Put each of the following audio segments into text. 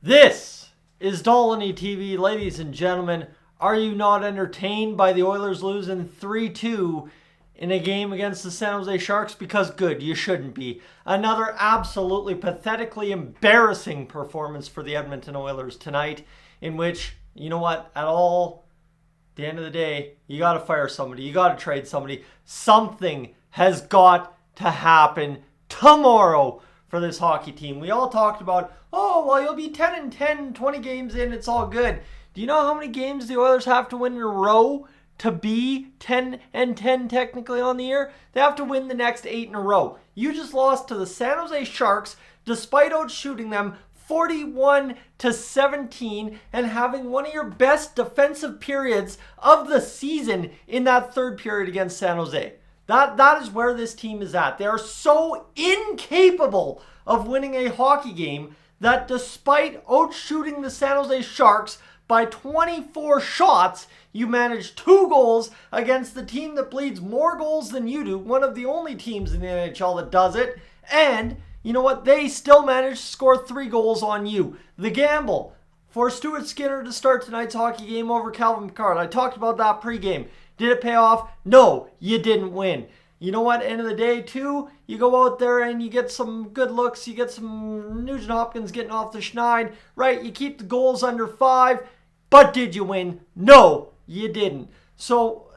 This is Dolynny TV. Ladies and gentlemen, are you not entertained by the Oilers losing 3-2 in a game against the San Jose Sharks? Because good, you shouldn't be. Another absolutely pathetically embarrassing performance for the Edmonton Oilers tonight, in which, you know what, at the end of the day, you got to fire somebody. You got to trade somebody. Something has got to happen tomorrow for this hockey team. We all talked about, oh, well, you'll be 10-10, 20 games in, it's all good. Do you know how many games the Oilers have to win in a row to be 10-10 technically on the year? They have to win the next 8 in a row. You just lost to the San Jose Sharks despite outshooting them 41-17 and having one of your best defensive periods of the season in that third period against San Jose. That is where this team is at. They are so incapable of winning a hockey game that despite outshooting the San Jose Sharks by 24 shots, you managed 2 goals against the team that bleeds more goals than you do, one of the only teams in the NHL that does it, and you know what? They still managed to score 3 goals on you. The gamble for Stuart Skinner to start tonight's hockey game over Calvin Pickard. I talked about that pregame. Did it pay off? No, you didn't win. You know what? End of the day, too, you go out there and you get some good looks. You get some Nugent Hopkins getting off the schneid, right? You keep the goals under 5. But did you win? No, you didn't. So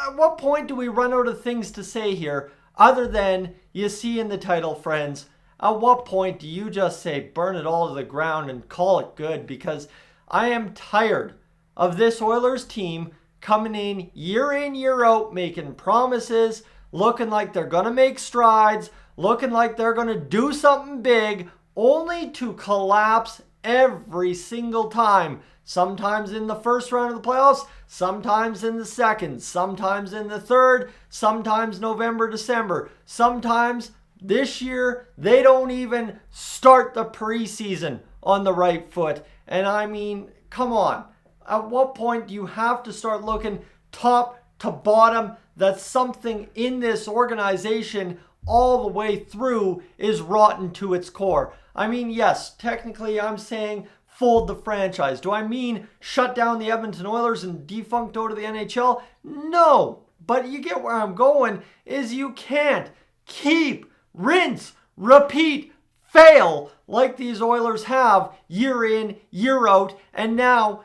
at what point do we run out of things to say here other than you see in the title, friends? At what point do you just say burn it all to the ground and call it good? Because I am tired of this Oilers team coming in, year out, making promises, looking like they're going to make strides, looking like they're going to do something big, only to collapse every single time. Sometimes in the first round of the playoffs, sometimes in the second, sometimes in the third, sometimes November, December. Sometimes this year, they don't even start the preseason on the right foot. And I mean, come on. At what point do you have to start looking top to bottom that something in this organization all the way through is rotten to its core? I mean, yes, technically I'm saying fold the franchise. Do I mean shut down the Edmonton Oilers and defunct out of the NHL? No, but you get where I'm going is you can't keep, rinse, repeat, fail like these Oilers have year in, year out, and now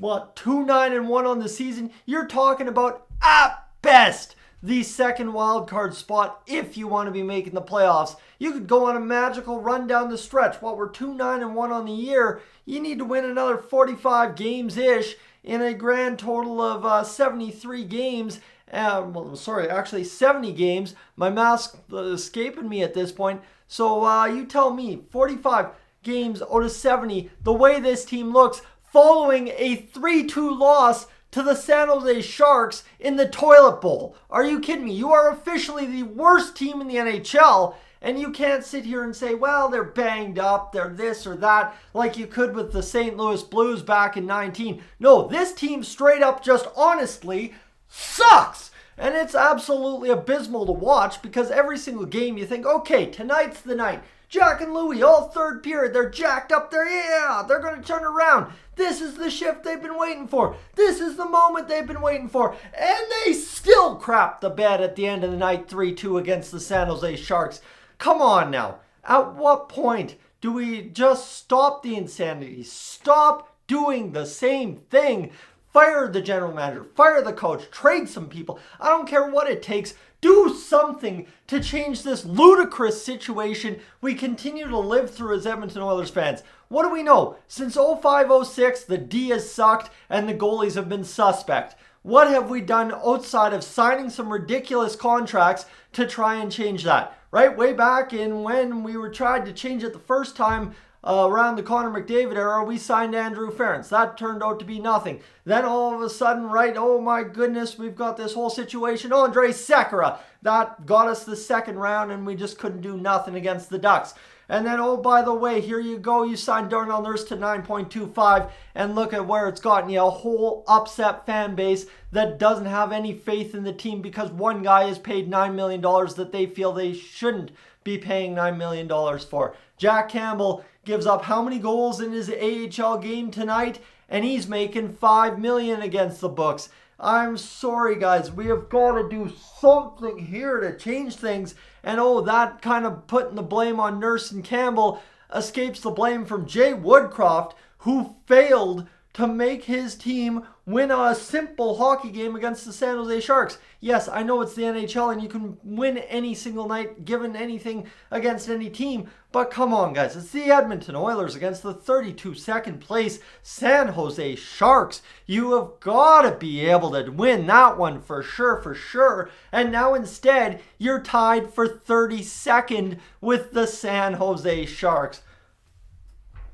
2-9-1 on the season. You're talking about at best the second wild card spot if you want to be making the playoffs. You could go on a magical run down the stretch. We're 2-9-1 on the year. You need to win another 45 games-ish in a grand total of 73 games. 70 games. My math's escaping me at this point. So you tell me, 45 games out of 70, the way this team looks, following a 3-2 loss to the San Jose Sharks in the toilet bowl. Are you kidding me? You are officially the worst team in the NHL, and you can't sit here and say, well, they're banged up, they're this or that, like you could with the St. Louis Blues back in 19. No, this team straight up just honestly sucks. And it's absolutely abysmal to watch because every single game you think, okay, tonight's the night. Jack and Louie, all third period, they're jacked up there. Yeah, they're going to turn around. This is the shift they've been waiting for. This is the moment they've been waiting for. And they still crap the bed at the end of the night 3-2 against the San Jose Sharks. Come on now. At what point do we just stop the insanity? Stop doing the same thing. Fire the general manager. Fire the coach. Trade some people. I don't care what it takes. Do something to change this ludicrous situation we continue to live through as Edmonton Oilers fans. What do we know? Since 05-06, the D has sucked and the goalies have been suspect. What have we done outside of signing some ridiculous contracts to try and change that? Right? Way back in when we were tried to change it the first time around the Connor McDavid era, we signed Andrew Ference. That turned out to be nothing. Then all of a sudden, right, oh my goodness, we've got this whole situation. Andre Sekera, that got us the second round and we just couldn't do nothing against the Ducks. And then, oh, by the way, here you go. You signed Darnell Nurse to 9.25 and look at where it's gotten you. A whole upset fan base that doesn't have any faith in the team because one guy is paid $9 million that they feel they shouldn't be paying $9 million for. Jack Campbell gives up how many goals in his AHL game tonight? And he's making $5 million against the books. I'm sorry, guys. We have got to do something here to change things. And that kind of putting the blame on Nurse and Campbell escapes the blame from Jay Woodcroft, who failed to make his team win a simple hockey game against the San Jose Sharks. Yes, I know it's the NHL and you can win any single night given anything against any team, but come on, guys. It's the Edmonton Oilers against the 32nd place San Jose Sharks. You have got to be able to win that one for sure. And now instead, you're tied for 32nd with the San Jose Sharks.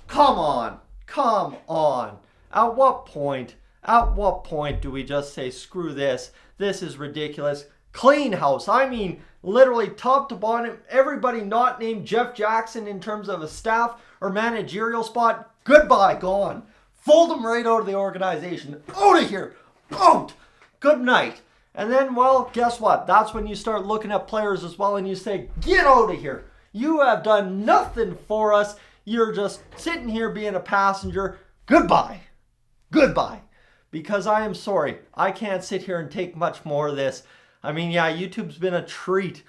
Come on. At what point do we just say, screw this? This is ridiculous. Clean house. I mean, literally top to bottom, everybody not named Jeff Jackson in terms of a staff or managerial spot, goodbye, gone. Fold them right out of the organization. Out of here. Out. Good night. And then, well, guess what? That's when you start looking at players as well and you say, get out of here. You have done nothing for us. You're just sitting here being a passenger. Goodbye. Because I am sorry. I can't sit here and take much more of this. I mean, yeah, YouTube's been a treat.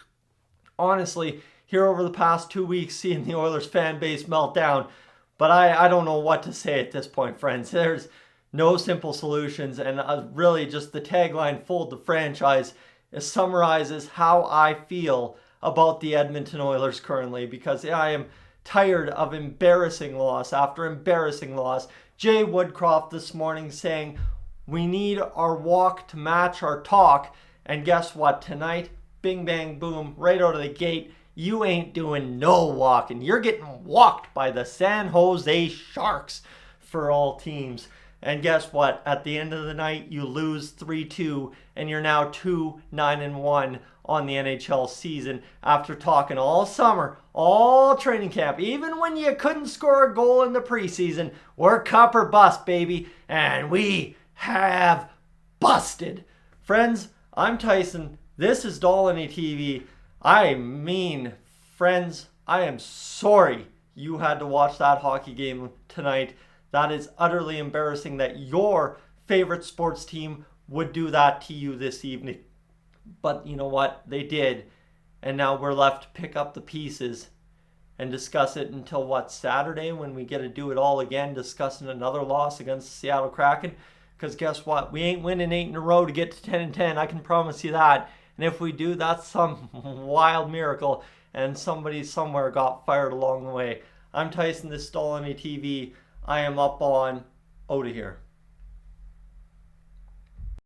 Honestly, here over the past 2 weeks, seeing the Oilers fan base melt down. But I don't know what to say at this point, friends. There's no simple solutions. And really just the tagline, Fold the Franchise, summarizes how I feel about the Edmonton Oilers currently. Because I am tired of embarrassing loss after embarrassing loss. Jay Woodcroft this morning saying, we need our walk to match our talk. And guess what? Tonight, bing, bang, boom, right out of the gate, you ain't doing no walking. You're getting walked by the San Jose Sharks for all teams. And guess what? At the end of the night, you lose 3-2, and you're now 2-9-1 on the NHL season after talking all summer, all training camp. Even when you couldn't score a goal in the preseason, we're cup or bust, baby. And we have busted. Friends, I'm Tyson. This is Dolynny TV. I mean, friends, I am sorry you had to watch that hockey game tonight. That is utterly embarrassing that your favorite sports team would do that to you this evening. But you know what? They did. And now we're left to pick up the pieces and discuss it until what, Saturday, when we get to do it all again, discussing another loss against the Seattle Kraken. Because guess what? We ain't winning 8 in a row to get to 10-10. I can promise you that. And if we do, that's some wild miracle. And somebody somewhere got fired along the way. I'm Tyson, this is Dolynny TV. I am up on out of here.